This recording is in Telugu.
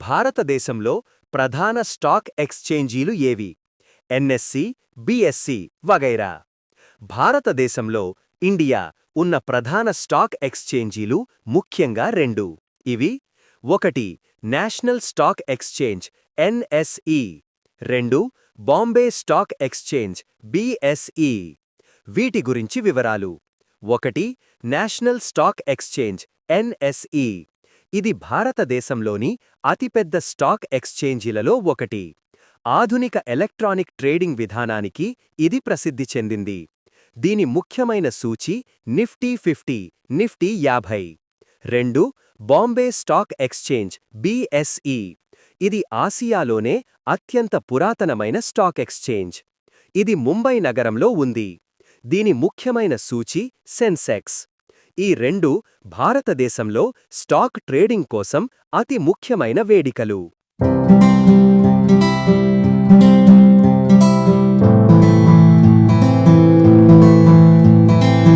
భారతదేశంలో ప్రధాన స్టాక్ ఎక్స్చేంజీలు ఏవి? ఎన్ఎస్సి, బిఎస్సి వగైరా. భారతదేశంలో ఇండియా ఉన్న ప్రధాన స్టాక్ ఎక్స్చేంజీలు ముఖ్యంగా రెండు. ఇవి: 1. National stock exchange NSE. 2. Bombay stock exchange BSE. వీటి గురించి వివరాలు. 1. National stock exchange NSE. ఇది భారతదేశంలోని అతిపెద్ద స్టాక్ ఎక్స్చేంజీలలో ఒకటి. ఆధునిక ఎలక్ట్రానిక్ ట్రేడింగ్ విధానానికి ఇది ప్రసిద్ధి చెందింది. దీని ముఖ్యమైన సూచీ Nifty 50, Nifty 50. 2. Bombay stock exchange BSE. ఇది ఆసియాలోనే అత్యంత పురాతనమైన స్టాక్ ఎక్స్చేంజ్. ఇది ముంబై నగరంలో ఉంది. దీని ముఖ్యమైన సూచీ సెన్సెక్స్. ఈ రెండు భారతదేశంలో స్టాక్ ట్రేడింగ్ కోసం అతి ముఖ్యమైన వేదికలు.